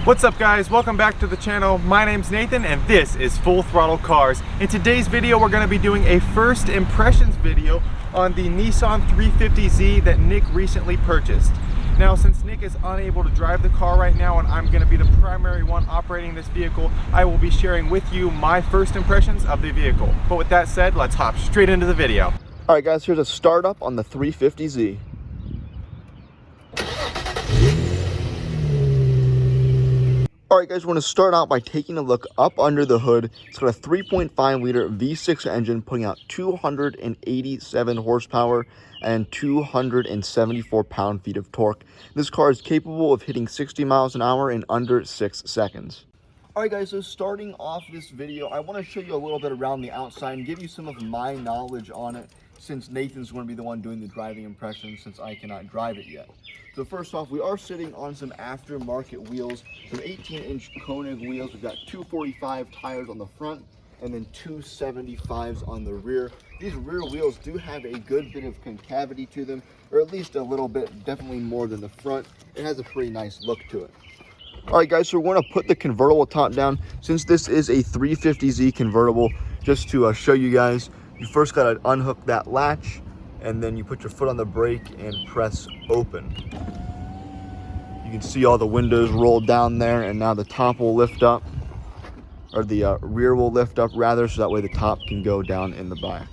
What's up guys, welcome back to the channel. My name's Nathan and this is Full Throttle Cars. In today's video we're going to be doing a first impressions video on the Nissan 350z that Nick recently purchased. Now since Nick is unable to drive the car right now and I'm going to be the primary one operating this vehicle, I will be sharing with you my first impressions of the vehicle. But with that said, let's hop straight into the video. Alright guys, here's a startup on the 350z. Alright guys, we're going to start out by taking a look up under the hood. It's got a 3.5 liter V6 engine putting out 287 horsepower and 274 pound-feet of torque. This car is capable of hitting 60 miles an hour in under 6 seconds. Alright guys, so starting off this video, I want to show you a little bit around the outside and give you some of my knowledge on it, since Nathan's going to be the one doing the driving impressions since I cannot drive it yet. So first off, we are sitting on some aftermarket wheels, some 18-inch Koenig wheels. We've got 245 tires on the front and then 275s on the rear. These rear wheels do have a good bit of concavity to them, or at least a little bit, definitely more than the front. It has a pretty nice look to it. Alright guys, so we're going to put the convertible top down. Since this is a 350Z convertible, just to show you guys, you first got to unhook that latch, and then you put your foot on the brake and press open. You can see all the windows rolled down there, and now the top will lift up, or the rear will lift up rather, so that way the top can go down in the back.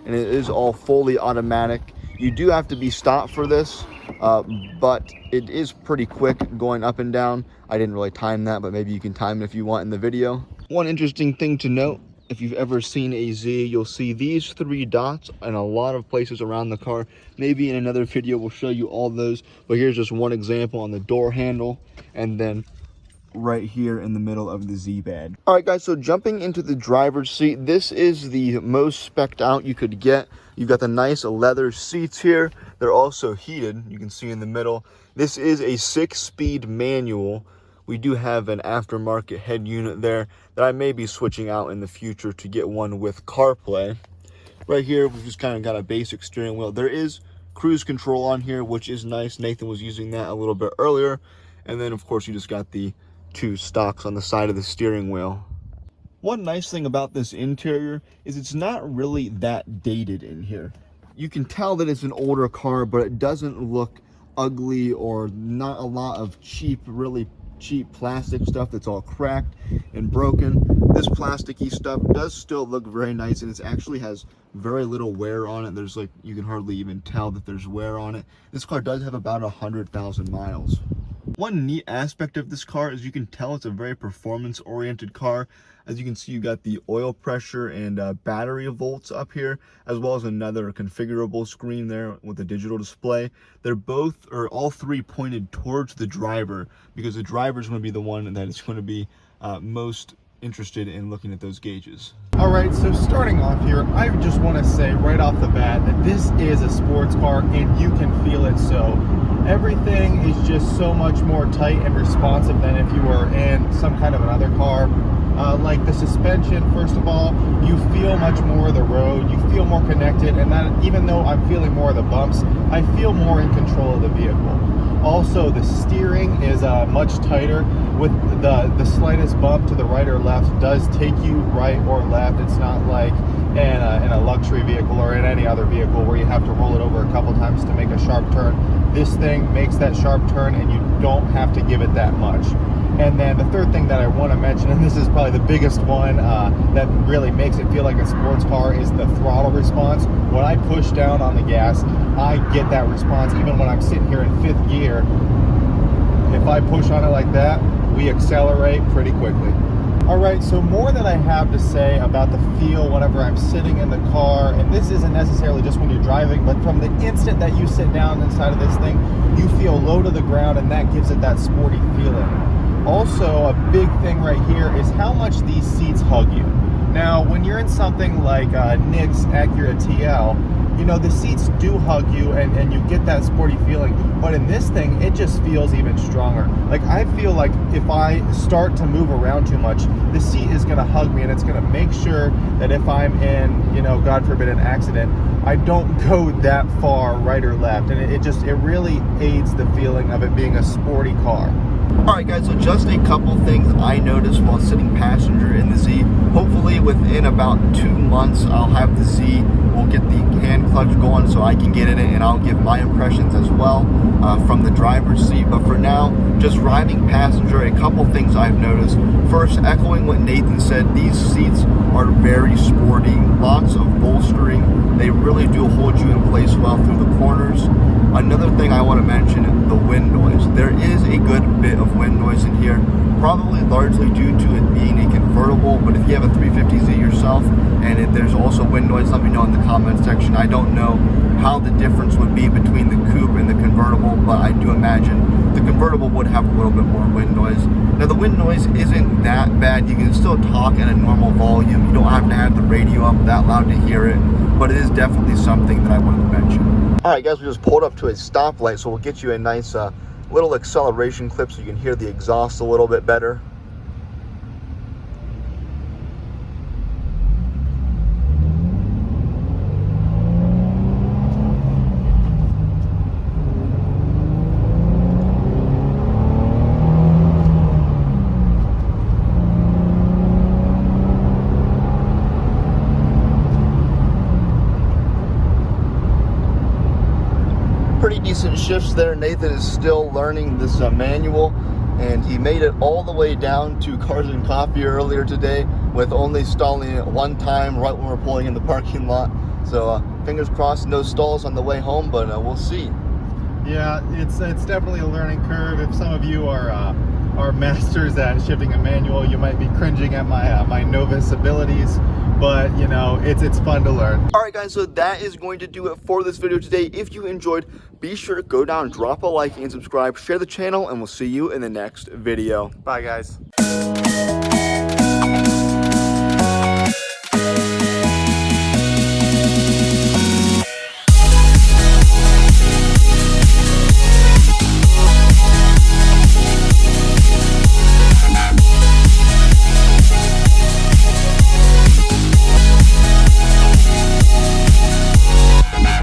And it is all fully automatic. You do have to be stopped for this, but it is pretty quick going up and down. I didn't really time that, but maybe you can time it if you want in the video. One interesting thing to note, if you've ever seen a Z, you'll see these 3 dots in a lot of places around the car. Maybe in another video we'll show you all those, but here's just one example on the door handle, and then right here in the middle of the Z bed. Alright guys, so jumping into the driver's seat, this is the most spec'd out you could get. You've got the nice leather seats here. They're also heated, you can see in the middle. This is a 6-speed manual. We do have an aftermarket head unit there that I may be switching out in the future to get one with CarPlay. Right here, we've just kind of got a basic steering wheel. There is cruise control on here, which is nice. Nathan was using that a little bit earlier. And then, of course, you just got the 2 stocks on the side of the steering wheel. One nice thing about this interior is it's not really that dated in here. You can tell that it's an older car, but it doesn't look ugly or not a lot of really cheap plastic stuff that's all cracked and broken. This plasticky stuff does still look very nice, and it actually has very little wear on it. There's you can hardly even tell that there's wear on it. This car does have about 100,000 miles. One neat aspect of this car is you can tell it's a very performance-oriented car. As you can see, you got the oil pressure and battery volts up here, as well as another configurable screen there with a digital display. They're all 3 pointed towards the driver, because the driver is going to be the one that is going to be most interested in looking at those gauges. Alright, so starting off here, I just want to say right off the bat that this is a sports car and you can feel it. So everything is just so much more tight and responsive than if you were in some kind of another car. Like the suspension, first of all, you feel much more of the road, you feel more connected, and that even though I'm feeling more of the bumps, I feel more in control of the vehicle. Also, the steering is much tighter. With the slightest bump to the right or left does take you right or left. It's not like in a luxury vehicle or in any other vehicle where you have to roll it over a couple times to make a sharp turn. This thing makes that sharp turn and you don't have to give it that much. And then the third thing that I want to mention, and this is probably the biggest one that really makes it feel like a sports car, is the throttle response. When I push down on the gas, I get that response even when I'm sitting here in 5th gear. If I push on it like that, we accelerate pretty quickly. Alright, so more that I have to say about the feel whenever I'm sitting in the car, and this isn't necessarily just when you're driving, but from the instant that you sit down inside of this thing, you feel low to the ground, and that gives it that sporty feeling. Also, a big thing right here is how much these seats hug you. Now, when you're in something like Nick's Acura TL, you know, the seats do hug you and you get that sporty feeling, but in this thing, it just feels even stronger. Like, I feel like if I start to move around too much, the seat is gonna hug me and it's gonna make sure that if I'm in, you know, God forbid, an accident, I don't go that far right or left. And it really aids the feeling of it being a sporty car. Alright guys, so just a couple things I noticed while sitting passenger in the Z. Hopefully within about 2 months I'll have the Z. We'll get the hand clutch going so I can get in it, and I'll give my impressions as well from the driver's seat. But for now, just riding passenger, a couple things I've noticed. First, echoing what Nathan said, these seats are very sporty, lots of bolstering. They really do hold you in place well through the corners. Another thing I want to mention, the wind noise. There is a good bit of wind noise in here, probably largely due to it being a convertible, but if you have a 350z yourself and if there's also wind noise, let me know in the comment section. I don't know how the difference would be between the coupe and the convertible, but I do imagine the convertible would have a little bit more wind noise. Now the wind noise isn't that bad. You can still talk at a normal volume. You don't have to have the radio up that loud to hear it, but it is definitely something that I wanted to mention. Alright guys, we just pulled up to a stoplight, so we'll get you a nice little acceleration clip so you can hear the exhaust a little bit better. Pretty decent shifts there. Nathan is still learning this manual, and he made it all the way down to Cars and Coffee earlier today with only stalling it one time right when we're pulling in the parking lot. So fingers crossed, no stalls on the way home, but we'll see. Yeah, it's definitely a learning curve. If some of you are masters at shifting a manual, you might be cringing at my novice abilities, but you know, it's fun to learn. Alright guys, so that is going to do it for this video today. If you enjoyed, be sure to go down, drop a like and subscribe, share the channel, and we'll see you in the next video. Bye guys.